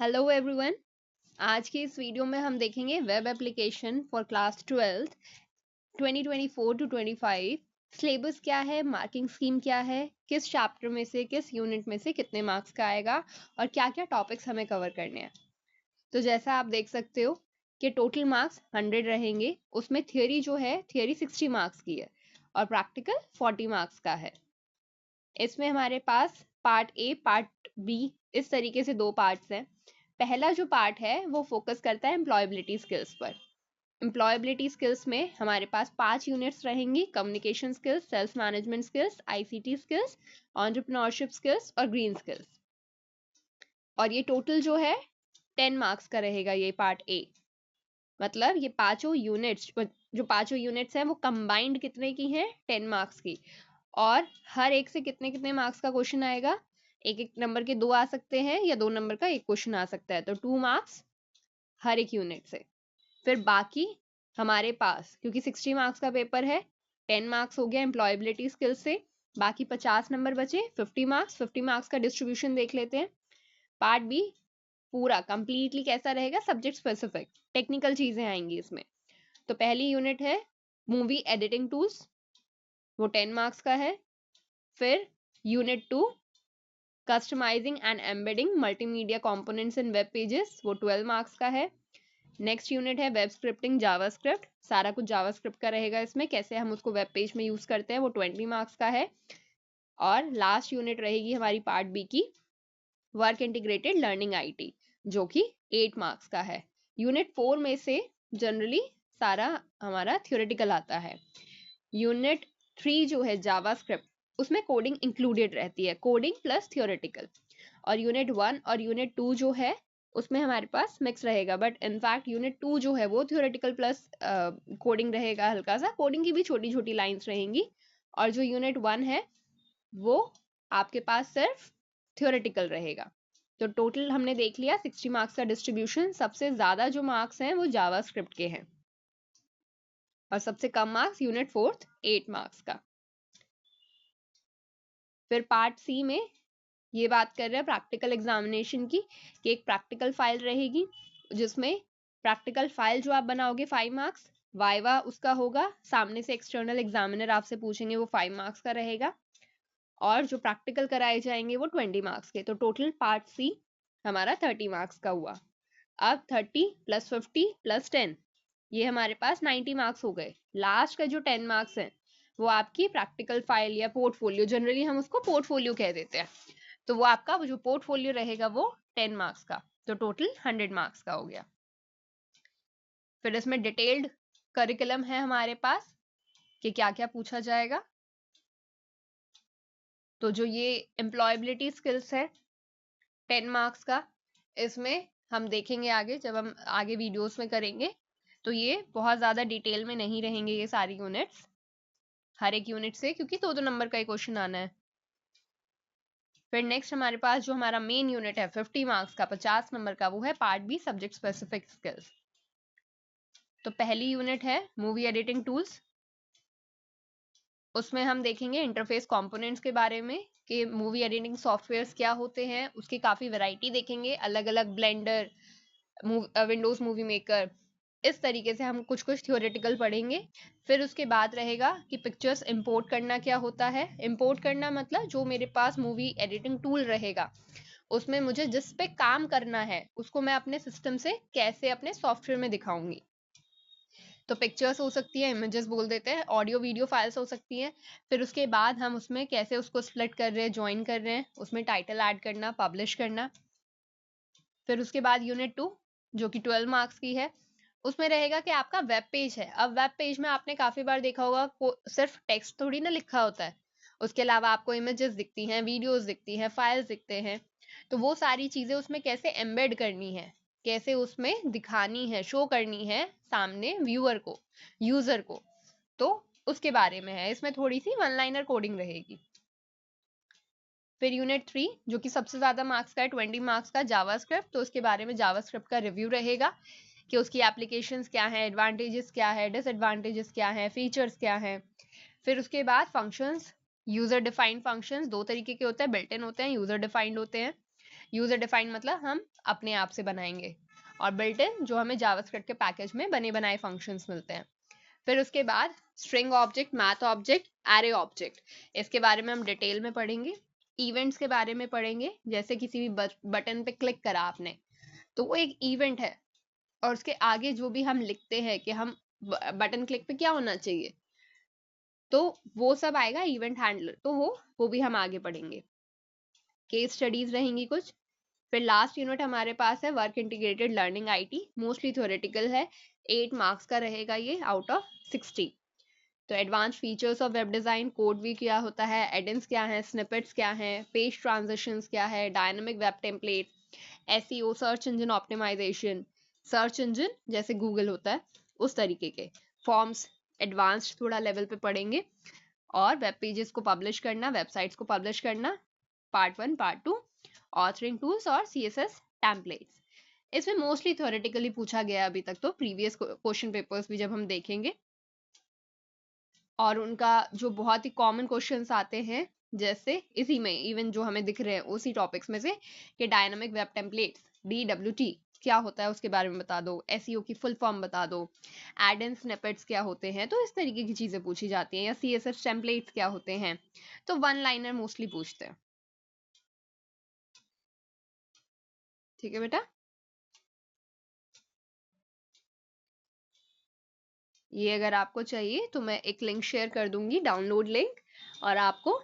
Hello everyone. आज की इस वीडियो में हम देखेंगे web application for class 12th 2024 to 25। Syllabus क्या है, मार्किंग स्कीम क्या है, किस चैप्टर में से किस यूनिट में से कितने मार्क्स का आएगा और क्या क्या टॉपिक्स हमें कवर करने हैं। तो जैसा आप देख सकते हो कि टोटल मार्क्स 100 रहेंगे। उसमें थियोरी जो है, थियोरी 60 मार्क्स की है और प्रैक्टिकल 40 मार्क्स का है। इसमें हमारे पास पार्ट ए, पार्ट बी, इस तरीके से दो पार्ट्स हैं। पहला जो पार्ट है वो फोकस करता है एम्प्लॉयबिलिटी स्किल्स पर। एम्प्लॉयबिलिटी स्किल्स में हमारे पास 5 यूनिट्स रहेंगी: communication skills, self management skills, ICT skills, entrepreneurship skills और ग्रीन स्किल्स। और ये टोटल जो है 10 मार्क्स का रहेगा ये पार्ट ए। मतलब ये पांचों यूनिट्स हैं वो कंबाइंड कितने की हैं? 10 मार्क्स की। और हर एक से कितने कितने मार्क्स का क्वेश्चन आएगा? एक एक नंबर के 2 आ सकते हैं या 2 नंबर का एक क्वेश्चन आ सकता है, तो 2 मार्क्स हर एक यूनिट से। फिर बाकी हमारे पास, क्योंकि 60 मार्क्स का पेपर है, 10 मार्क्स हो गया एम्प्लॉयबिलिटी स्किल्स से, बाकी 50 नंबर बचे, 50 मार्क्स। 50 मार्क्स का डिस्ट्रीब्यूशन देख लेते हैं। पार्ट बी पूरा कंप्लीटली कैसा रहेगा? सब्जेक्ट स्पेसिफिक, टेक्निकल चीजें आएंगी इसमें। तो पहली यूनिट है मूवी एडिटिंग टूल्स, वो 10 मार्क्स का है। फिर unit 2 customising and embedding multimedia components in web pages, वो 12 मार्क्स का है। नेक्स्ट यूनिट है वेब स्क्रिप्टिंग जावास्क्रिप्ट, सारा कुछ जावास्क्रिप्ट का रहेगा इसमें, कैसे हम उसको वेब पेज में यूज करते हैं, वो 20 मार्क्स का है। और लास्ट यूनिट रहेगी हमारी पार्ट बी की वर्क इंटीग्रेटेड लर्निंग आईटी, जो कि 8 मार्क्स का है। यूनिट 4 में से जनरली सारा हमारा थियोरेटिकल आता है। यूनिट 3 जो है जावास्क्रिप्ट, उसमें कोडिंग इंक्लूडेड रहती है, कोडिंग प्लस थियोरेटिकल। और यूनिट 1 और यूनिट 2 जो है उसमें हमारे पास मिक्स रहेगा, बट इनफैक्ट यूनिट 2 जो है वो थियोरेटिकल प्लस कोडिंग रहेगा। हल्का सा कोडिंग की भी छोटी छोटी लाइंस रहेंगी। और जो यूनिट 1 है वो आपके पास सिर्फ थियोरेटिकल रहेगा। तो टोटल हमने देख लिया 60 मार्क्स का डिस्ट्रीब्यूशन। सबसे ज्यादा जो मार्क्स हैं वो जावास्क्रिप्ट के हैं और सबसे कम मार्क्स यूनिट 4 8 मार्क्स का। फिर पार्ट सी में ये बात कर रहे हैं प्रैक्टिकल एग्जामिनेशन की, कि एक प्रैक्टिकल फाइल रहेगी जिसमें प्रैक्टिकल फाइल जो आप बनाओगे 5 मार्क्स, वाइवा उसका होगा, सामने से एक्सटर्नल एग्जामिनर आपसे पूछेंगे, वो 5 मार्क्स का रहेगा। और जो प्रैक्टिकल कराए जाएंगे वो 20 मार्क्स के। तो टोटल पार्ट सी हमारा 30 मार्क्स का हुआ। अब 30 प्लस 50 प्लस 10, ये हमारे पास 90 मार्क्स हो गए। लास्ट का जो 10 मार्क्स है वो आपकी प्रैक्टिकल फाइल या पोर्टफोलियो, जनरली हम उसको पोर्टफोलियो कह देते हैं, तो वो आपका जो पोर्टफोलियो रहेगा वो 10 मार्क्स का। तो टोटल 100 मार्क्स का हो गया। फिर इसमें डिटेल्ड करिकुलम है हमारे पास कि क्या क्या पूछा जाएगा। तो जो ये एम्प्लॉयबिलिटी स्किल्स है 10 मार्क्स का, इसमें हम देखेंगे आगे, जब हम आगे वीडियोस में करेंगे तो ये बहुत ज्यादा डिटेल में नहीं रहेंगे ये सारी यूनिट्स, हर एक यूनिट से, क्योंकि 2-2 नंबर का एक क्वेश्चन आना है। फिर नेक्स्ट हमारे पास जो हमारा मेन यूनिट है 50 मार्क्स का, 50 नंबर का, वो है part be subject specific skills. तो पहली यूनिट है मूवी एडिटिंग टूल्स, उसमें हम देखेंगे इंटरफेस कंपोनेंट्स के बारे में कि मूवी एडिटिंग सॉफ्टवेयर्स क्या होते हैं, उसकी काफ़ी वैरायटी देखेंगे, अलग अलग ब्लेंडर, विंडोज मूवी मेकर, इस तरीके से हम कुछ कुछ थ्योरेटिकल पढ़ेंगे। फिर उसके बाद रहेगा कि पिक्चर्स इंपोर्ट करना क्या होता है। इंपोर्ट करना मतलब जो मेरे पास मूवी एडिटिंग टूल रहेगा उसमें मुझे जिस पे काम करना है उसको मैं अपने सिस्टम से कैसे अपने सॉफ्टवेयर में दिखाऊंगी। तो पिक्चर्स हो सकती है, इमेजेस बोल देते हैं, ऑडियो वीडियो फाइल्स हो सकती हैं। फिर उसके बाद हम उसमें कैसे उसको स्प्लिट कर रहे हैं, ज्वाइन कर रहे हैं, उसमें टाइटल ऐड करना, पब्लिश करना। फिर उसके बाद यूनिट 2 जो कि 12 मार्क्स की है, उसमें रहेगा कि आपका वेब पेज है। अब वेब पेज में आपने काफी बार देखा होगा सिर्फ टेक्स्ट थोड़ी ना लिखा होता है, उसके अलावा आपको इमेजेस दिखती हैं, वीडियोस दिखती हैं, फाइल्स दिखते हैं। तो वो सारी चीजें उसमें कैसे एम्बेड करनी है, कैसे उसमें दिखानी है, शो करनी है सामने व्यूअर को, यूजर को, तो उसके बारे में है। इसमें थोड़ी सी वन लाइनर कोडिंग रहेगी। फिर यूनिट 3 जो कि सबसे ज्यादा मार्क्स का है, 20 मार्क्स का, जावास्क्रिप्ट, तो उसके बारे में जावास्क्रिप्ट का रिव्यू रहेगा कि उसकी एप्लीकेशंस क्या हैं, एडवांटेजेस क्या है, डिसएडवांटेजेस क्या है, फीचर्स क्या हैं। फिर उसके बाद फंक्शंस, यूजर डिफाइंड फंक्शंस दो तरीके के होते हैं, बिल्ट इन होते हैं, यूजर डिफाइंड होते हैं। यूजर डिफाइंड मतलब हम अपने आप से बनाएंगे, और बिल्ट इन जो हमें जावास्क्रिप्ट के पैकेज में बने बनाए फंक्शंस मिलते हैं। फिर उसके बाद string object, math object, array object, इसके बारे में हम डिटेल में पढ़ेंगे। इवेंट्स के बारे में पढ़ेंगे, जैसे किसी भी बटन पे क्लिक करा आपने तो वो एक इवेंट है, और उसके आगे जो भी हम लिखते हैं कि हम बटन क्लिक पे क्या होना चाहिए, तो वो सब आएगा इवेंट हैंडलर, तो वो भी हम आगे पढ़ेंगे। केस स्टडीज रहेंगी कुछ। फिर लास्ट यूनिट हमारे पास है work integrated learning IT, mostly theoretical है, 8 मार्क्स का रहेगा ये आउट ऑफ 60। तो advance features of web design, code भी क्या होता है, एडेंस क्या है, स्निपेट्स क्या है, पेज ट्रांजिशंस क्या है, dynamic web template, SEO search engine optimisation, search engine जैसे गूगल होता है उस तरीके के फॉर्म्स, एडवांस्ड थोड़ा लेवल पे पढ़ेंगे। और वेब पेजेस को पब्लिश करना, वेबसाइट्स को पब्लिश करना, पार्ट 1 पार्ट 2, ऑथरिंग टूल्स और सीएसएस टेम्पलेट्स। इसमें मोस्टली थ्योरेटिकली पूछा गया अभी तक, तो प्रीवियस क्वेश्चन पेपर्स भी जब हम देखेंगे, और उनका जो बहुत ही कॉमन क्वेश्चंस आते हैं, जैसे इसी में इवन जो हमें दिख रहे हैं उसी टॉपिक्स में से, कि डायनामिक वेब टेम्पलेट्स DWT क्या होता है उसके बारे में बता दो, एसईओ की फुल फॉर्म बता दो, एड एंड स्निपेट्स क्या होते हैं, तो इस तरीके की चीजें पूछी जाती हैं, या सीएसएस टेम्पलेट्स क्या होते हैं, तो वन लाइनर मोस्टली पूछते हैं। ठीक है बेटा, ये अगर आपको चाहिए तो मैं एक लिंक शेयर कर दूंगी, डाउनलोड लिंक, और आपको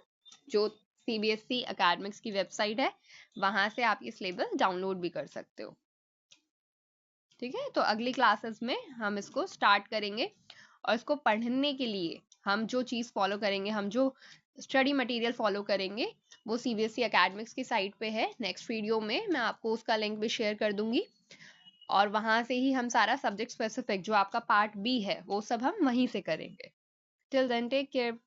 जो CBSE एकेडमिक्स की वेबसाइट है वहां से आप ये सिलेबस डाउनलोड भी कर सकते हो। ठीक है, तो अगली क्लासेस में हम इसको स्टार्ट करेंगे, और इसको पढ़ने के लिए हम जो चीज़ फॉलो करेंगे, हम जो स्टडी मटेरियल फॉलो करेंगे, वो CBSE एकेडमिक्स की साइट पे है। नेक्स्ट वीडियो में मैं आपको उसका लिंक भी शेयर कर दूंगी, और वहां से ही हम सारा सब्जेक्ट स्पेसिफिक जो आपका पार्ट B है वो सब हम वहीं से करेंगे। Till then take care.